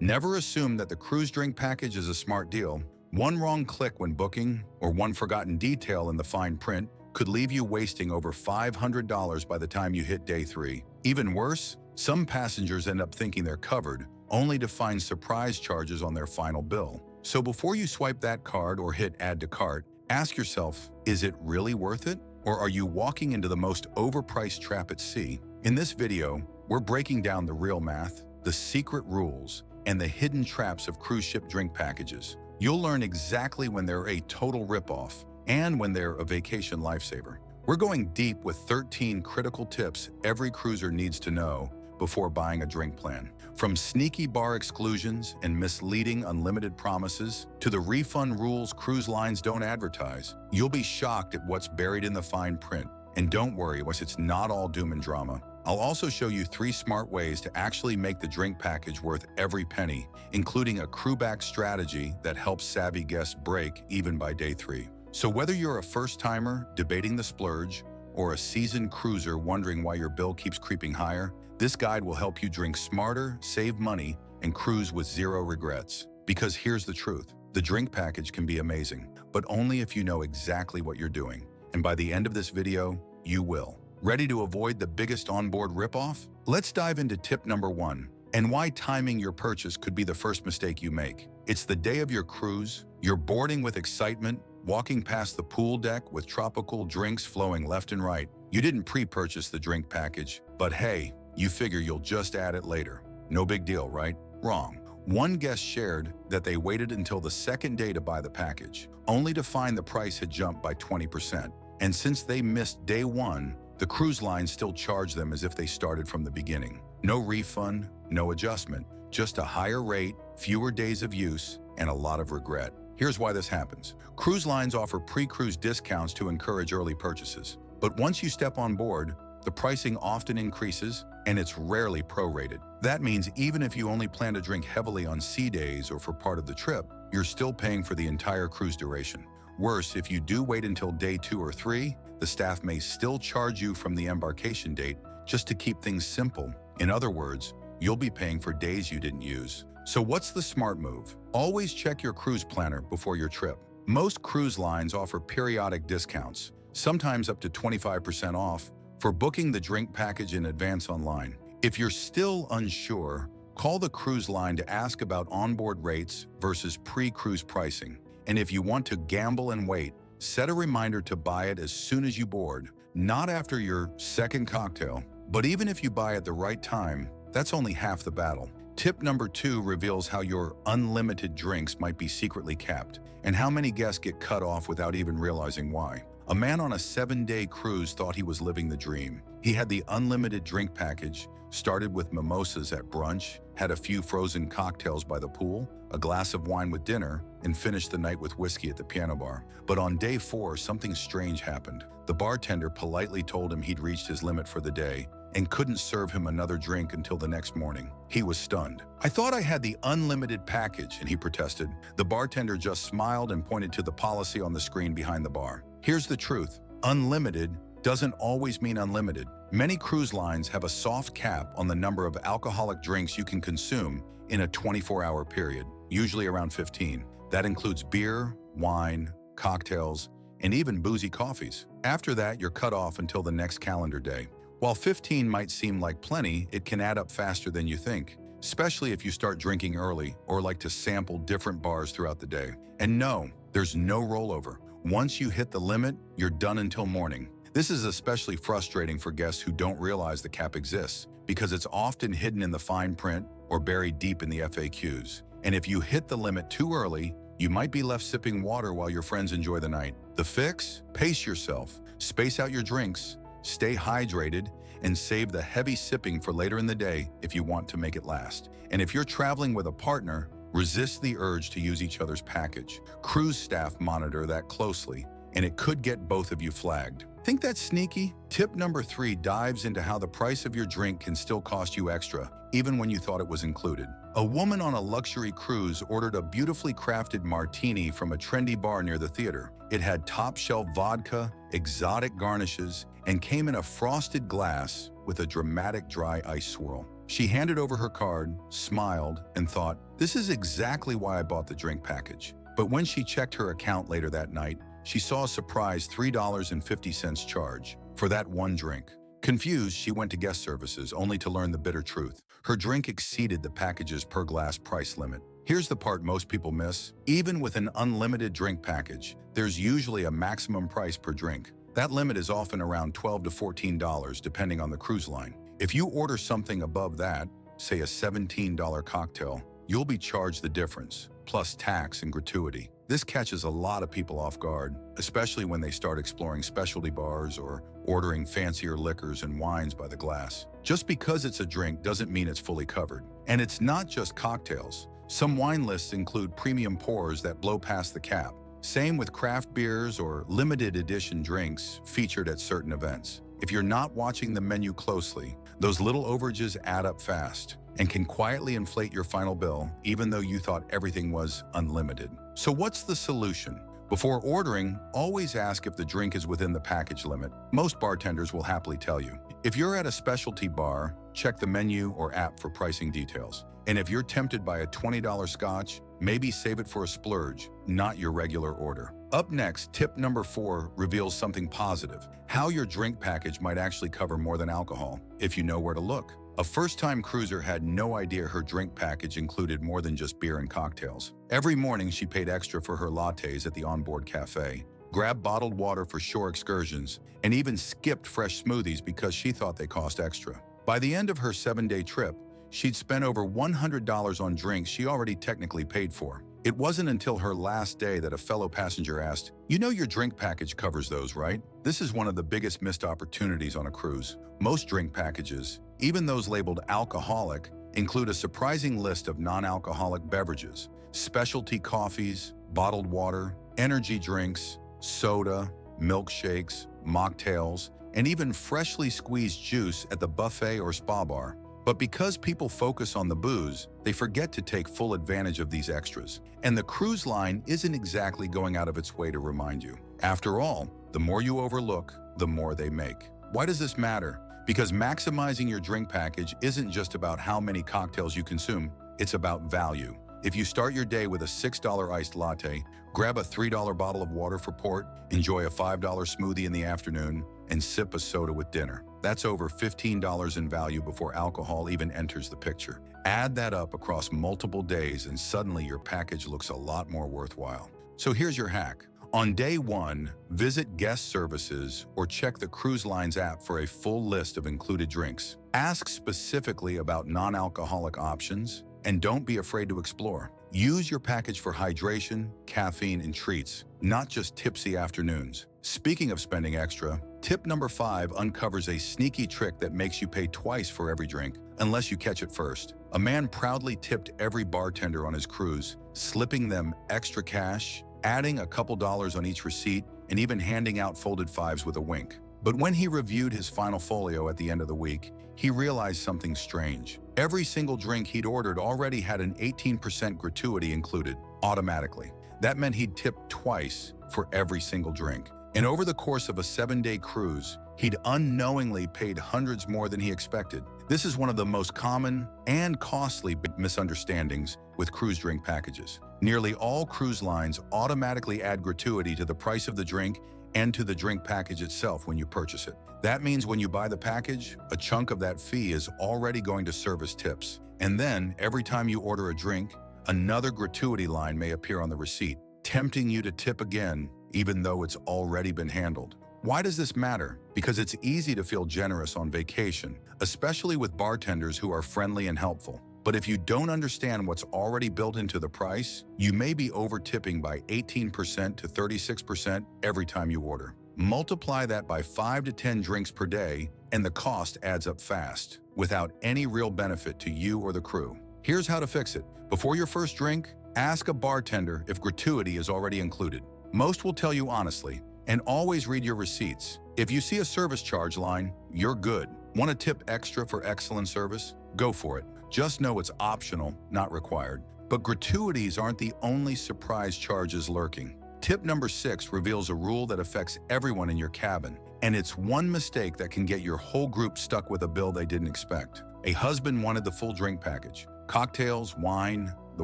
Never assume that the cruise drink package is a smart deal. One wrong click when booking, or one forgotten detail in the fine print, could leave you wasting over $500 by the time you hit day 3. Even worse, some passengers end up thinking they're covered, only to find surprise charges on their final bill. So before you swipe that card or hit add to cart, ask yourself, is it really worth it? Or are you walking into the most overpriced trap at sea? In this video, we're breaking down the real math, the secret rules, and the hidden traps of cruise ship drink packages. You'll learn exactly when they're a total ripoff and when they're a vacation lifesaver. We're going deep with 13 critical tips every cruiser needs to know before buying a drink plan. From sneaky bar exclusions and misleading unlimited promises to the refund rules cruise lines don't advertise, you'll be shocked at what's buried in the fine print. And don't worry, it's not all doom and drama. I'll also show you 3 smart ways to actually make the drink package worth every penny, including a crewback strategy that helps savvy guests break even by day 3. So whether you're a first-timer debating the splurge or a seasoned cruiser wondering why your bill keeps creeping higher, this guide will help you drink smarter, save money, and cruise with 0 regrets. Because here's the truth, the drink package can be amazing, but only if you know exactly what you're doing. And by the end of this video, you will. Ready to avoid the biggest onboard ripoff? Let's dive into tip number 1, and why timing your purchase could be the first mistake you make. It's the day of your cruise, you're boarding with excitement, walking past the pool deck with tropical drinks flowing left and right. You didn't pre-purchase the drink package, but hey, you figure you'll just add it later. No big deal, right? Wrong. One guest shared that they waited until the second day to buy the package, only to find the price had jumped by 20%. And since they missed day 1, the cruise line still charged them as if they started from the beginning. No refund, no adjustment, just a higher rate, fewer days of use, and a lot of regret. Here's why this happens. Cruise lines offer pre-cruise discounts to encourage early purchases. But once you step on board, the pricing often increases, and it's rarely prorated. That means even if you only plan to drink heavily on sea days or for part of the trip, you're still paying for the entire cruise duration. Worse, if you do wait until day 2 or 3, the staff may still charge you from the embarkation date just to keep things simple. In other words, you'll be paying for days you didn't use. So what's the smart move? Always check your cruise planner before your trip. Most cruise lines offer periodic discounts, sometimes up to 25% off, for booking the drink package in advance online. If you're still unsure, call the cruise line to ask about onboard rates versus pre-cruise pricing. And if you want to gamble and wait, set a reminder to buy it as soon as you board, not after your second cocktail. But even if you buy at the right time, that's only half the battle. Tip number 2 reveals how your unlimited drinks might be secretly capped, and how many guests get cut off without even realizing why. A man on a 7-day cruise thought he was living the dream. He had the unlimited drink package, started with mimosas at brunch, had a few frozen cocktails by the pool, a glass of wine with dinner, and finished the night with whiskey at the piano bar. But on day 4, something strange happened. The bartender politely told him he'd reached his limit for the day and couldn't serve him another drink until the next morning. He was stunned. "I thought I had the unlimited package," and he protested. The bartender just smiled and pointed to the policy on the screen behind the bar. Here's the truth. Unlimited doesn't always mean unlimited. Many cruise lines have a soft cap on the number of alcoholic drinks you can consume in a 24-hour period, usually around 15. That includes beer, wine, cocktails, and even boozy coffees. After that, you're cut off until the next calendar day. While 15 might seem like plenty, it can add up faster than you think, especially if you start drinking early or like to sample different bars throughout the day. And no, there's no rollover. Once you hit the limit, you're done until morning. This is especially frustrating for guests who don't realize the cap exists, because it's often hidden in the fine print or buried deep in the FAQs. And if you hit the limit too early, you might be left sipping water while your friends enjoy the night. The fix? Pace yourself, space out your drinks, stay hydrated, and save the heavy sipping for later in the day if you want to make it last. And if you're traveling with a partner, resist the urge to use each other's package. Cruise staff monitor that closely, and it could get both of you flagged. Think that's sneaky? Tip number 3 dives into how the price of your drink can still cost you extra, even when you thought it was included. A woman on a luxury cruise ordered a beautifully crafted martini from a trendy bar near the theater. It had top-shelf vodka, exotic garnishes, and came in a frosted glass with a dramatic dry ice swirl. She handed over her card, smiled, and thought, "This is exactly why I bought the drink package." But when she checked her account later that night, she saw a surprise $3.50 charge for that one drink. Confused, she went to guest services only to learn the bitter truth. Her drink exceeded the package's per glass price limit. Here's the part most people miss. Even with an unlimited drink package, there's usually a maximum price per drink. That limit is often around $12 to $14 depending on the cruise line. If you order something above that, say a $17 cocktail, you'll be charged the difference, plus tax and gratuity. This catches a lot of people off guard, especially when they start exploring specialty bars or ordering fancier liquors and wines by the glass. Just because it's a drink doesn't mean it's fully covered. And it's not just cocktails. Some wine lists include premium pours that blow past the cap. Same with craft beers or limited edition drinks featured at certain events. If you're not watching the menu closely, those little overages add up fast and can quietly inflate your final bill, even though you thought everything was unlimited. So what's the solution? Before ordering, always ask if the drink is within the package limit. Most bartenders will happily tell you. If you're at a specialty bar, check the menu or app for pricing details. And if you're tempted by a $20 scotch, maybe save it for a splurge, not your regular order. Up next, tip number 4 reveals something positive: how your drink package might actually cover more than alcohol, if you know where to look. A first-time cruiser had no idea her drink package included more than just beer and cocktails. Every morning, she paid extra for her lattes at the onboard cafe, grabbed bottled water for shore excursions, and even skipped fresh smoothies because she thought they cost extra. By the end of her 7-day trip, she'd spent over $100 on drinks she already technically paid for. It wasn't until her last day that a fellow passenger asked, "You know your drink package covers those, right?" This is one of the biggest missed opportunities on a cruise. Most drink packages, even those labeled alcoholic, include a surprising list of non-alcoholic beverages, specialty coffees, bottled water, energy drinks, soda, milkshakes, mocktails, and even freshly squeezed juice at the buffet or spa bar. But because people focus on the booze, they forget to take full advantage of these extras. And the cruise line isn't exactly going out of its way to remind you. After all, the more you overlook, the more they make. Why does this matter? Because maximizing your drink package isn't just about how many cocktails you consume, it's about value. If you start your day with a $6 iced latte, grab a $3 bottle of water for port, enjoy a $5 smoothie in the afternoon, and sip a soda with dinner, that's over $15 in value before alcohol even enters the picture. Add that up across multiple days and suddenly your package looks a lot more worthwhile. So here's your hack. On day 1, visit guest services or check the cruise line's app for a full list of included drinks. Ask specifically about non-alcoholic options and don't be afraid to explore. Use your package for hydration, caffeine, and treats, not just tipsy afternoons. Speaking of spending extra, tip number 5 uncovers a sneaky trick that makes you pay twice for every drink, unless you catch it first. A man proudly tipped every bartender on his cruise, slipping them extra cash, adding a couple dollars on each receipt, and even handing out folded fives with a wink. But when he reviewed his final folio at the end of the week, he realized something strange. Every single drink he'd ordered already had an 18% gratuity included, automatically. That meant he'd tipped twice for every single drink. And over the course of a 7-day cruise, he'd unknowingly paid hundreds more than he expected. This is one of the most common and costly misunderstandings with cruise drink packages. Nearly all cruise lines automatically add gratuity to the price of the drink and to the drink package itself when you purchase it. That means when you buy the package, a chunk of that fee is already going to serve as tips. And then, every time you order a drink, another gratuity line may appear on the receipt, tempting you to tip again, even though it's already been handled. Why does this matter? Because it's easy to feel generous on vacation, especially with bartenders who are friendly and helpful. But if you don't understand what's already built into the price, you may be over-tipping by 18% to 36% every time you order. Multiply that by 5 to 10 drinks per day, and the cost adds up fast, without any real benefit to you or the crew. Here's how to fix it. Before your first drink, ask a bartender if gratuity is already included. Most will tell you honestly, and always read your receipts. If you see a service charge line, you're good. Want to tip extra for excellent service? Go for it. Just know it's optional, not required. But gratuities aren't the only surprise charges lurking. Tip number 6 reveals a rule that affects everyone in your cabin, and it's one mistake that can get your whole group stuck with a bill they didn't expect. A husband wanted the full drink package. Cocktails, wine, the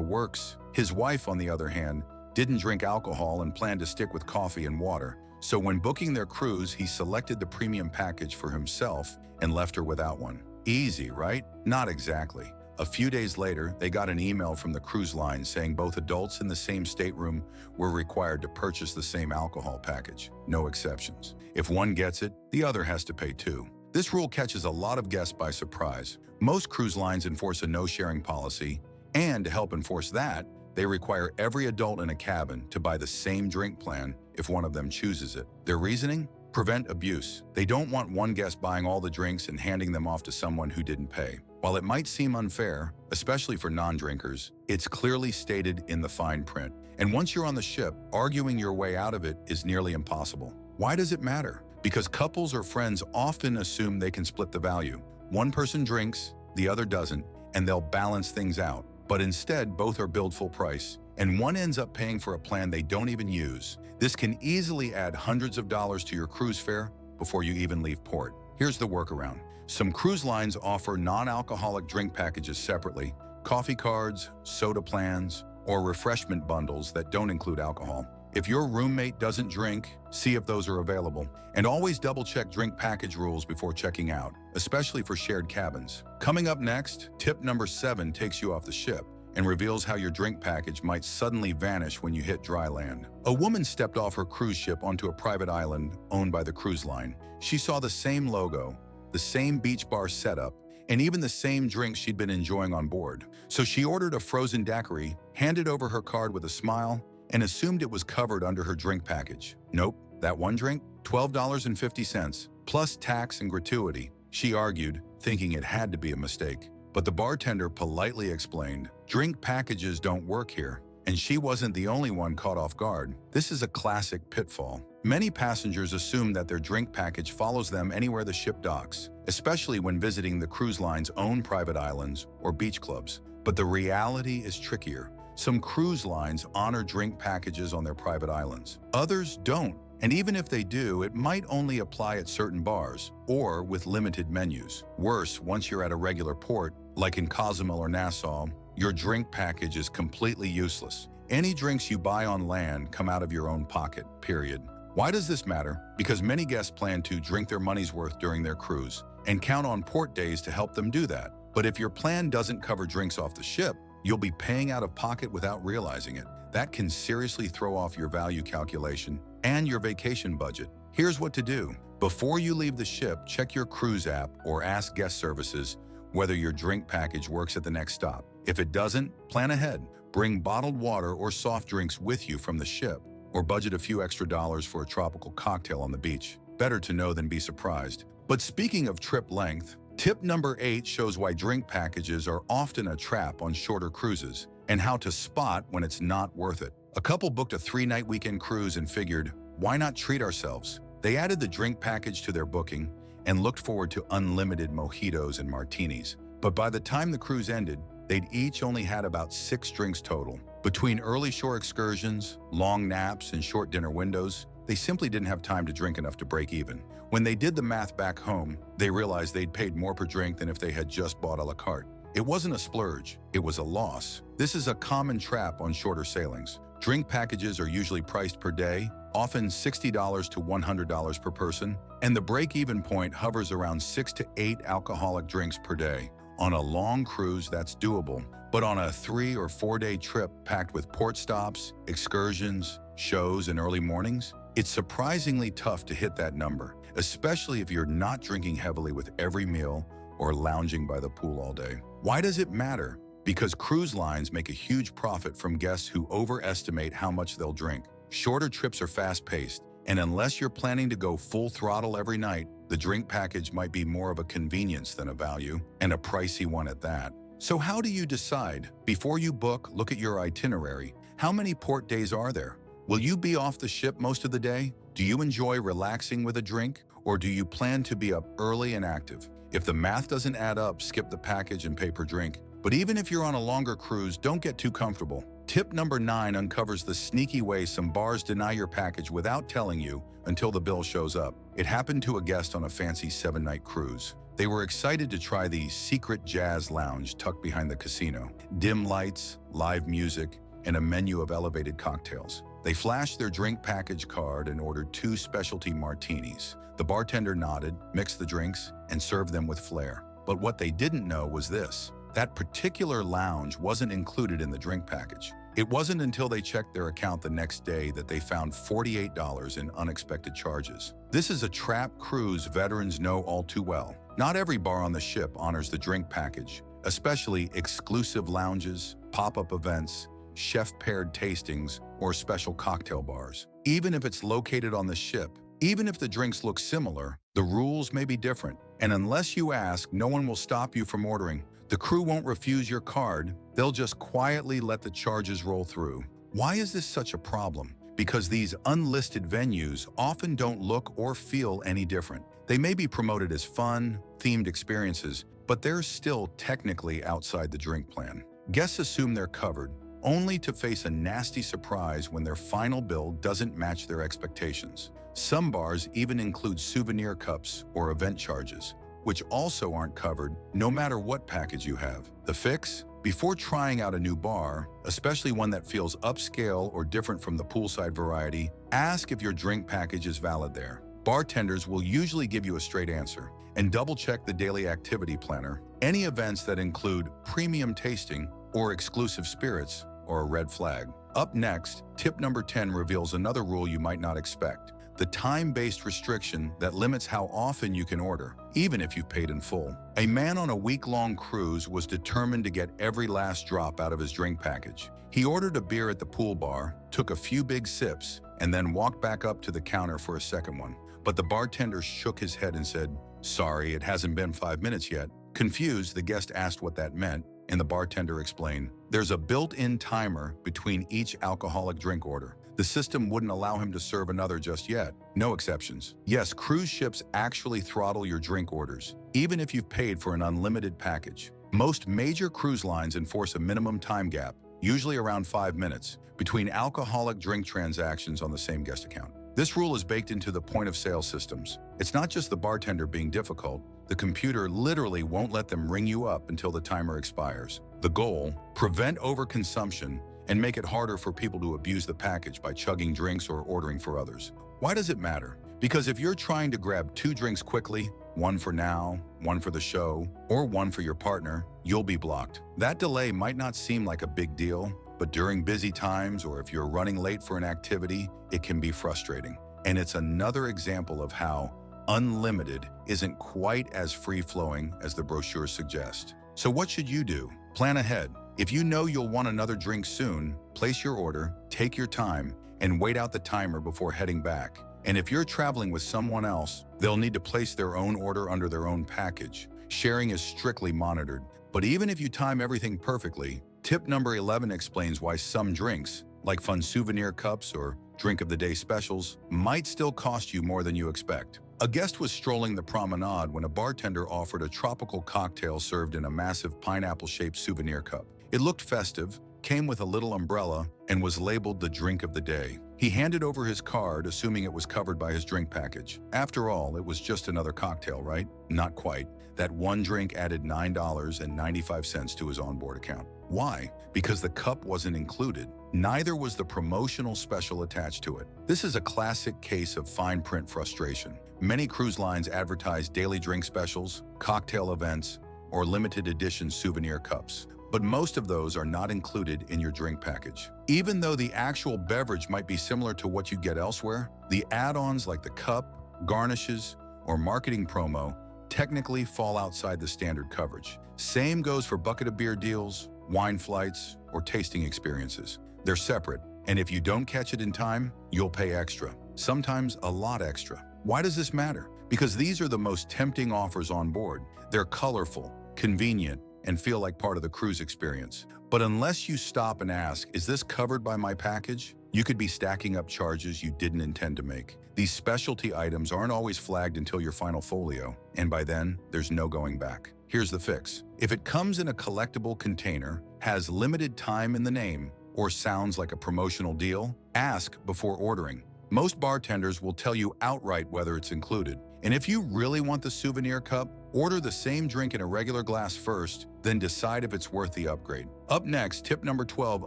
works. His wife, on the other hand, didn't drink alcohol and planned to stick with coffee and water. So when booking their cruise, he selected the premium package for himself and left her without one. Easy, right? Not exactly. A few days later, they got an email from the cruise line saying both adults in the same stateroom were required to purchase the same alcohol package. No exceptions. If one gets it, the other has to pay too. This rule catches a lot of guests by surprise. Most cruise lines enforce a no-sharing policy, and to help enforce that, they require every adult in a cabin to buy the same drink plan if one of them chooses it. Their reasoning? Prevent abuse. They don't want one guest buying all the drinks and handing them off to someone who didn't pay. While it might seem unfair, especially for non-drinkers, it's clearly stated in the fine print. And once you're on the ship, arguing your way out of it is nearly impossible. Why does it matter? Because couples or friends often assume they can split the value. One person drinks, the other doesn't, and they'll balance things out. But instead, both are billed full price, and one ends up paying for a plan they don't even use. This can easily add hundreds of dollars to your cruise fare before you even leave port. Here's the workaround. Some cruise lines offer non-alcoholic drink packages separately, coffee cards, soda plans, or refreshment bundles that don't include alcohol. If your roommate doesn't drink, see if those are available. And always double-check drink package rules before checking out, especially for shared cabins. Coming up next, tip number 7 takes you off the ship and reveals how your drink package might suddenly vanish when you hit dry land. A woman stepped off her cruise ship onto a private island owned by the cruise line. She saw the same logo, the same beach bar setup, and even the same drinks she'd been enjoying on board. So she ordered a frozen daiquiri, handed over her card with a smile, and assumed it was covered under her drink package. Nope, that one drink, $12.50, plus tax and gratuity. She argued, thinking it had to be a mistake. But the bartender politely explained, drink packages don't work here. And she wasn't the only one caught off guard. This is a classic pitfall. Many passengers assume that their drink package follows them anywhere the ship docks, especially when visiting the cruise line's own private islands or beach clubs. But the reality is trickier. Some cruise lines honor drink packages on their private islands. Others don't. And even if they do, it might only apply at certain bars or with limited menus. Worse, once you're at a regular port, like in Cozumel or Nassau, your drink package is completely useless. Any drinks you buy on land come out of your own pocket, period. Why does this matter? Because many guests plan to drink their money's worth during their cruise and count on port days to help them do that. But if your plan doesn't cover drinks off the ship, you'll be paying out of pocket without realizing it. That can seriously throw off your value calculation and your vacation budget. Here's what to do. Before you leave the ship, check your cruise app or ask guest services whether your drink package works at the next stop. If it doesn't, plan ahead. Bring bottled water or soft drinks with you from the ship, or budget a few extra dollars for a tropical cocktail on the beach. Better to know than be surprised. But speaking of trip length, tip number 8 shows why drink packages are often a trap on shorter cruises and how to spot when it's not worth it. A couple booked a 3-night weekend cruise and figured, why not treat ourselves? They added the drink package to their booking and looked forward to unlimited mojitos and martinis. But by the time the cruise ended, they'd each only had about 6 drinks total. Between early shore excursions, long naps, and short dinner windows, they simply didn't have time to drink enough to break even. When they did the math back home, they realized they'd paid more per drink than if they had just bought a la carte. It wasn't a splurge, it was a loss. This is a common trap on shorter sailings. Drink packages are usually priced per day, often $60 to $100 per person, and the break-even point hovers around 6 to 8 alcoholic drinks per day. On a long cruise, that's doable, but on a 3 or 4 day trip packed with port stops, excursions, shows, and early mornings, it's surprisingly tough to hit that number, especially if you're not drinking heavily with every meal or lounging by the pool all day. Why does it matter? Because cruise lines make a huge profit from guests who overestimate how much they'll drink. Shorter trips are fast-paced, and unless you're planning to go full throttle every night, the drink package might be more of a convenience than a value, and a pricey one at that. So how do you decide? Before you book, look at your itinerary. How many port days are there? Will you be off the ship most of the day? Do you enjoy relaxing with a drink, or do you plan to be up early and active? If the math doesn't add up, skip the package and pay per drink. But even if you're on a longer cruise, don't get too comfortable. Tip number 9 uncovers the sneaky way some bars deny your package without telling you until the bill shows up. It happened to a guest on a fancy 7-night cruise. They were excited to try the secret jazz lounge tucked behind the casino. Dim lights, live music, and a menu of elevated cocktails. They flashed their drink package card and ordered 2 specialty martinis. The bartender nodded, mixed the drinks, and served them with flair. But what they didn't know was this: that particular lounge wasn't included in the drink package. It wasn't until they checked their account the next day that they found $48 in unexpected charges. This is a trap cruise veterans know all too well. Not every bar on the ship honors the drink package, especially exclusive lounges, pop-up events, chef-paired tastings, or special cocktail bars. Even if it's located on the ship, even if the drinks look similar, the rules may be different. And unless you ask, no one will stop you from ordering. The crew won't refuse your card, they'll just quietly let the charges roll through. Why is this such a problem? Because these unlisted venues often don't look or feel any different. They may be promoted as fun, themed experiences, but they're still technically outside the drink plan. Guests assume they're covered, only to face a nasty surprise when their final bill doesn't match their expectations. Some bars even include souvenir cups or event charges, which also aren't covered no matter what package you have. The fix? Before trying out a new bar, especially one that feels upscale or different from the poolside variety, ask if your drink package is valid there. Bartenders will usually give you a straight answer. And double-check the daily activity planner. Any events that include premium tasting or exclusive spirits are a red flag. Up next, tip number 10 reveals another rule you might not expect: the time-based restriction that limits how often you can order, even if you've paid in full. A man on a week-long cruise was determined to get every last drop out of his drink package. He ordered a beer at the pool bar, took a few big sips, and then walked back up to the counter for a second one. But the bartender shook his head and said, "Sorry, it hasn't been 5 minutes yet." Confused, the guest asked what that meant, and the bartender explained, "There's a built-in timer between each alcoholic drink order. The system wouldn't allow him to serve another just yet. No exceptions." Yes, cruise ships actually throttle your drink orders, even if you've paid for an unlimited package. Most major cruise lines enforce a minimum time gap, usually around 5 minutes, between alcoholic drink transactions on the same guest account. This rule is baked into the point-of-sale systems. It's not just the bartender being difficult. The computer literally won't let them ring you up until the timer expires. The goal? Prevent overconsumption and make it harder for people to abuse the package by chugging drinks or ordering for others. Why does it matter? Because if you're trying to grab 2 drinks quickly, one for now, one for the show, or one for your partner, you'll be blocked. That delay might not seem like a big deal, but during busy times or if you're running late for an activity, it can be frustrating. And it's another example of how unlimited isn't quite as free-flowing as the brochure suggests. So what should you do? Plan ahead. If you know you'll want another drink soon, place your order, take your time, and wait out the timer before heading back. And if you're traveling with someone else, they'll need to place their own order under their own package. Sharing is strictly monitored. But even if you time everything perfectly, tip number 11 explains why some drinks, like fun souvenir cups or drink of the day specials, might still cost you more than you expect. A guest was strolling the promenade when a bartender offered a tropical cocktail served in a massive pineapple-shaped souvenir cup. It looked festive, came with a little umbrella, and was labeled the drink of the day. He handed over his card, assuming it was covered by his drink package. After all, it was just another cocktail, right? Not quite. That one drink added $9.95 to his onboard account. Why? Because the cup wasn't included. Neither was the promotional special attached to it. This is a classic case of fine print frustration. Many cruise lines advertise daily drink specials, cocktail events, or limited edition souvenir cups. But most of those are not included in your drink package. Even though the actual beverage might be similar to what you get elsewhere, the add-ons like the cup, garnishes, or marketing promo technically fall outside the standard coverage. Same goes for bucket of beer deals, wine flights, or tasting experiences. They're separate, and if you don't catch it in time, you'll pay extra, sometimes a lot extra. Why does this matter? Because these are the most tempting offers on board. They're colorful, convenient, and feel like part of the cruise experience. But unless you stop and ask, is this covered by my package? You could be stacking up charges you didn't intend to make. These specialty items aren't always flagged until your final folio, and by then, there's no going back. Here's the fix. If it comes in a collectible container, has limited time in the name, or sounds like a promotional deal, ask before ordering. Most bartenders will tell you outright whether it's included. And if you really want the souvenir cup, order the same drink in a regular glass first, then decide if it's worth the upgrade. Up next, tip number 12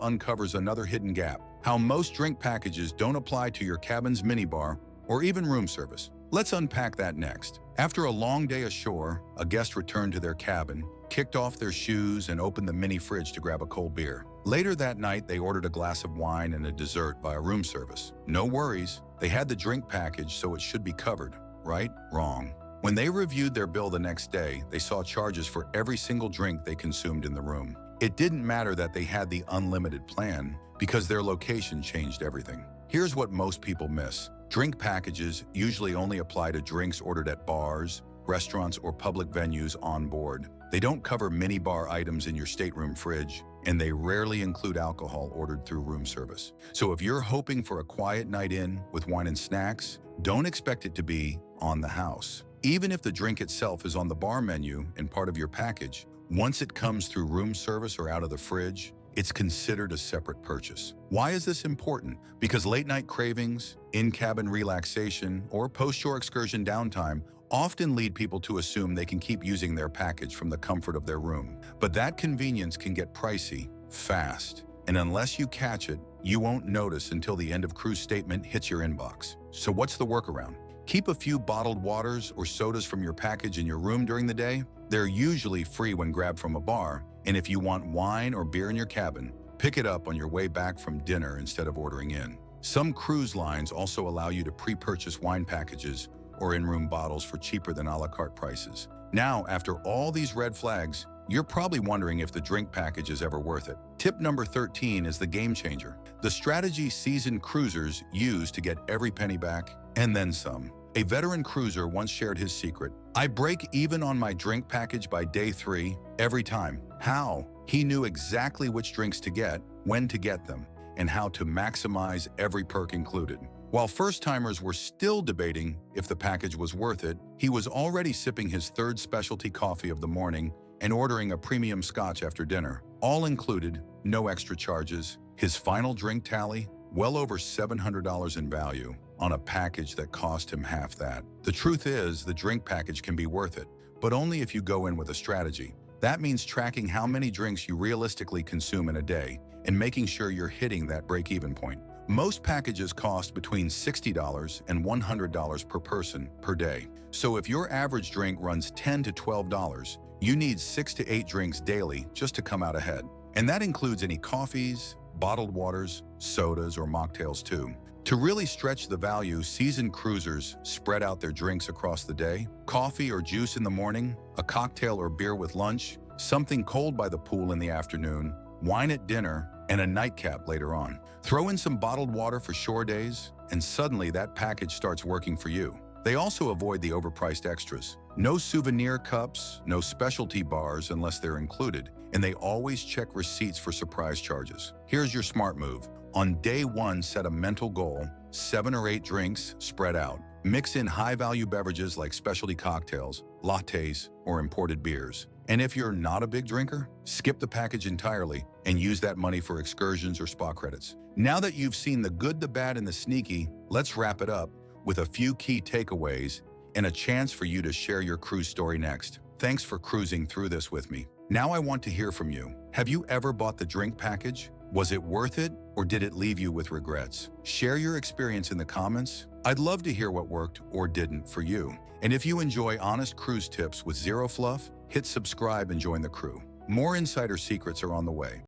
uncovers another hidden gap: how most drink packages don't apply to your cabin's minibar or even room service. Let's unpack that next. After a long day ashore, a guest returned to their cabin, kicked off their shoes, and opened the mini fridge to grab a cold beer. Later that night, they ordered a glass of wine and a dessert via room service. No worries, they had the drink package, so it should be covered. Right? Wrong. When they reviewed their bill the next day, they saw charges for every single drink they consumed in the room. It didn't matter that they had the unlimited plan, because their location changed everything. Here's what most people miss. Drink packages usually only apply to drinks ordered at bars, restaurants, or public venues on board. They don't cover minibar items in your stateroom fridge, and they rarely include alcohol ordered through room service. So if you're hoping for a quiet night in with wine and snacks, don't expect it to be on the house. Even if the drink itself is on the bar menu and part of your package, once it comes through room service or out of the fridge, it's considered a separate purchase. Why is this important? Because late-night cravings, in-cabin relaxation, or post-shore excursion downtime often lead people to assume they can keep using their package from the comfort of their room. But that convenience can get pricey fast, and unless you catch it, you won't notice until the end of cruise statement hits your inbox. So what's the workaround? Keep a few bottled waters or sodas from your package in your room during the day. They're usually free when grabbed from a bar, and if you want wine or beer in your cabin, pick it up on your way back from dinner instead of ordering in. Some cruise lines also allow you to pre-purchase wine packages or in-room bottles for cheaper than a la carte prices. Now, after all these red flags, you're probably wondering if the drink package is ever worth it. Tip number 13 is the game changer. The strategy seasoned cruisers use to get every penny back, and then some. A veteran cruiser once shared his secret: "I break even on my drink package by day 3 every time." How? He knew exactly which drinks to get, when to get them, and how to maximize every perk included. While first-timers were still debating if the package was worth it, he was already sipping his third specialty coffee of the morning and ordering a premium scotch after dinner. All included, no extra charges. His final drink tally, well over $700 in value, on a package that cost him half that. The truth is, the drink package can be worth it, but only if you go in with a strategy. That means tracking how many drinks you realistically consume in a day and making sure you're hitting that break-even point. Most packages cost between $60 and $100 per person per day. So if your average drink runs $10 to $12, you need 6 to 8 drinks daily just to come out ahead. And that includes any coffees, bottled waters, sodas, or mocktails too. To really stretch the value, seasoned cruisers spread out their drinks across the day: coffee or juice in the morning, a cocktail or beer with lunch, something cold by the pool in the afternoon, wine at dinner, and a nightcap later on. Throw in some bottled water for shore days, and suddenly that package starts working for you. They also avoid the overpriced extras. No souvenir cups, no specialty bars unless they're included, and they always check receipts for surprise charges. Here's your smart move. On day 1, set a mental goal: 7 or 8 drinks spread out. Mix in high-value beverages like specialty cocktails, lattes, or imported beers. And if you're not a big drinker, skip the package entirely and use that money for excursions or spa credits. Now that you've seen the good, the bad, and the sneaky, let's wrap it up with a few key takeaways and a chance for you to share your cruise story next. Thanks for cruising through this with me. Now I want to hear from you. Have you ever bought the drink package? Was it worth it, or did it leave you with regrets? Share your experience in the comments. I'd love to hear what worked or didn't for you. And if you enjoy honest cruise tips with zero fluff, hit subscribe and join the crew. More insider secrets are on the way.